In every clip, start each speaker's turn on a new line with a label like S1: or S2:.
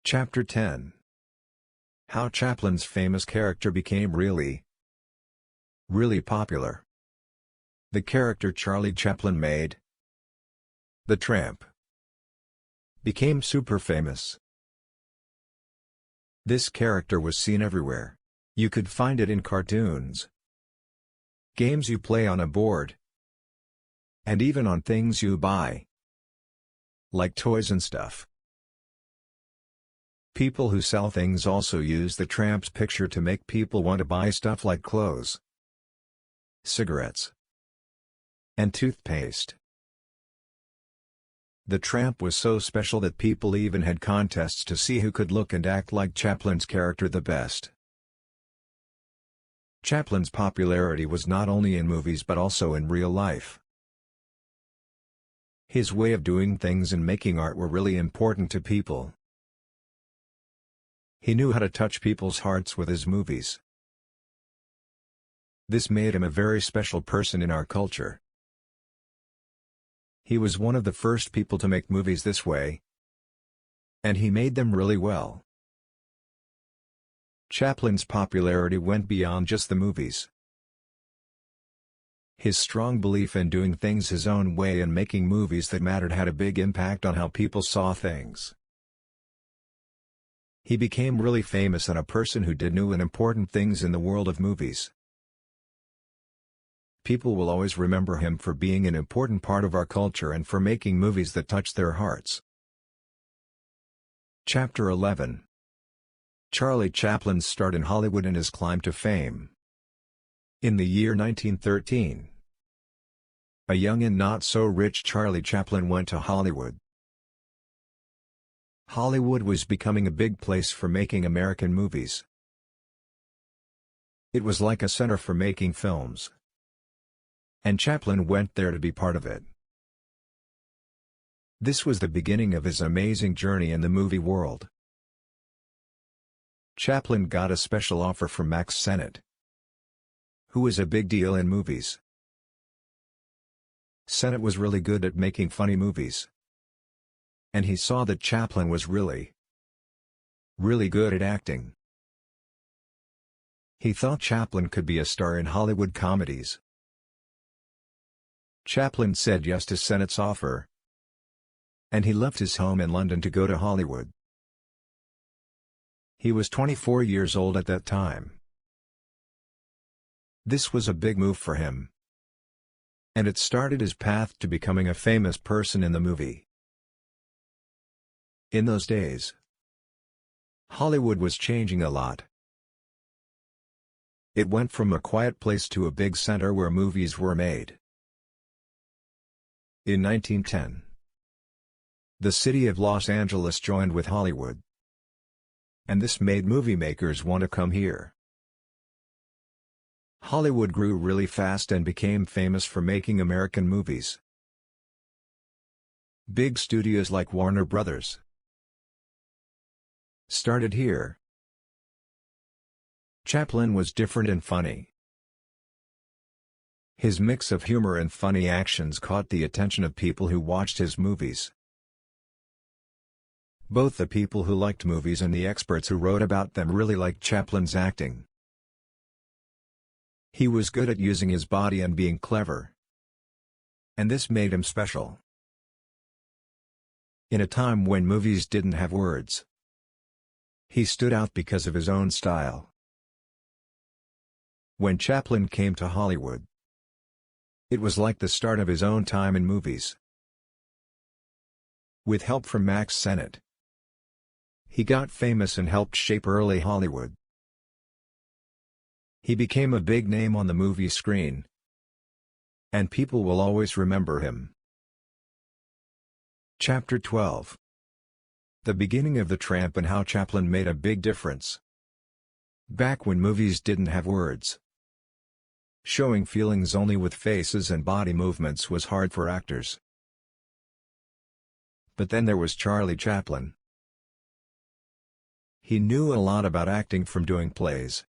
S1: Chapter 10. How Chaplin's famous character became really popular. The character Charlie Chaplin made, the tramp, became super famous. This character was seen everywhere. You could find it in cartoons, games you play on a board, and even on things you buy, like toys and stuff. People who sell things also use the tramp's picture to make people want to buy stuff like clothes, cigarettes, and toothpaste. The tramp was so special that people even had contests to see who could look and act like Chaplin's character the best. Chaplin's popularity was not only in movies but also in real life. His way of doing things and making art were really important to people. He knew how to touch people's hearts with his movies. This made him a very special person in our culture. He was one of the first people to make movies this way, and he made them really well. Chaplin's popularity went beyond just the movies. His strong belief in doing things his own way and making movies that mattered had a big impact on how people saw things. He became really famous and a person who did new and important things in the world of movies. People will always remember him for being an important part of our culture and for making movies that touch their hearts. Chapter 11. Charlie Chaplin's start in Hollywood and his climb to fame. In the year 1913, a young and not-so-rich Charlie Chaplin went to Hollywood. Hollywood was becoming a big place for making American movies. It was like a center for making films, and Chaplin went there to be part of it. This was the beginning of his amazing journey in the movie world. Chaplin got a special offer from Max Sennett, who was a big deal in movies. Sennett was really good at making funny movies, and he saw that Chaplin was really good at acting. He thought Chaplin could be a star in Hollywood comedies. Chaplin said yes to Sennett's offer, and he left his home in London to go to Hollywood. He was 24 years old at that time. This was a big move for him, and it started his path to becoming a famous person in the movie. In those days, Hollywood was changing a lot. It went from a quiet place to a big center where movies were made. In 1910, the city of Los Angeles joined with Hollywood, and this made movie makers want to come here. Hollywood grew really fast and became famous for making American movies. Big studios like Warner Brothers started here. Chaplin was different and funny. His mix of humor and funny actions caught the attention of people who watched his movies. Both the people who liked movies and the experts who wrote about them really liked Chaplin's acting. He was good at using his body and being clever, and this made him special. In a time when movies didn't have words, he stood out because of his own style. When Chaplin came to Hollywood, it was like the start of his own time in movies. With help from Max Sennett, he got famous and helped shape early Hollywood. He became a big name on the movie screen, and people will always remember him. Chapter 12. The beginning of the tramp and how Chaplin made a big difference. Back when movies didn't have words, showing feelings only with faces and body movements was hard for actors. But then there was Charlie Chaplin. He knew a lot about acting from doing plays.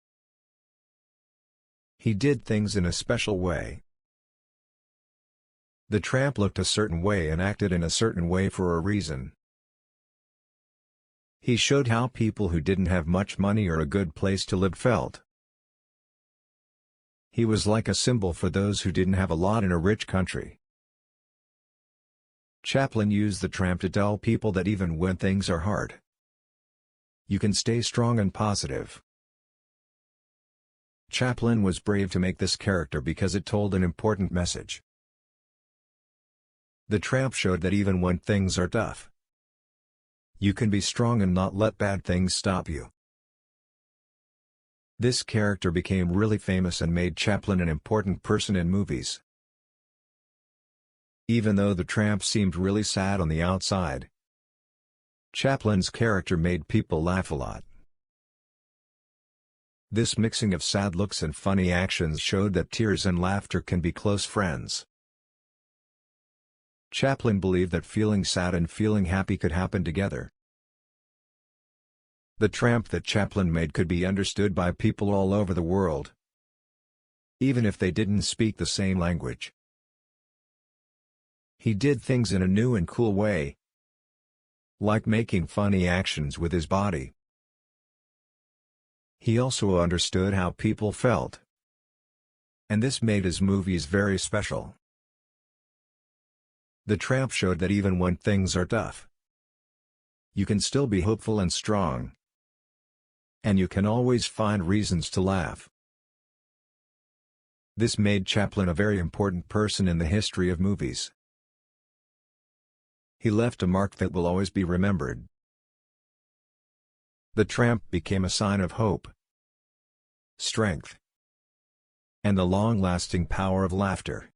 S1: He did things in a special way. The tramp looked a certain way and acted in a certain way for a reason. He showed how people who didn't have much money or a good place to live felt. He was like a symbol for those who didn't have a lot in a rich country. Chaplin used the tramp to tell people that even when things are hard, you can stay strong and positive. Chaplin was brave to make this character because it told an important message. The tramp showed that even when things are tough, you can be strong and not let bad things stop you. This character became really famous and made Chaplin an important person in movies. Even though the tramp seemed really sad on the outside, Chaplin's character made people laugh a lot. This mixing of sad looks and funny actions showed that tears and laughter can be close friends. Chaplin believed that feeling sad and feeling happy could happen together. The tramp that Chaplin made could be understood by people all over the world, even if they didn't speak the same language. He did things in a new and cool way, like making funny actions with his body. He also understood how people felt, and this made his movies very special. The tramp showed that even when things are tough, you can still be hopeful and strong, and you can always find reasons to laugh. This made Chaplin a very important person in the history of movies. He left a mark that will always be remembered. The tramp became a sign of hope, strength, and the long-lasting power of laughter.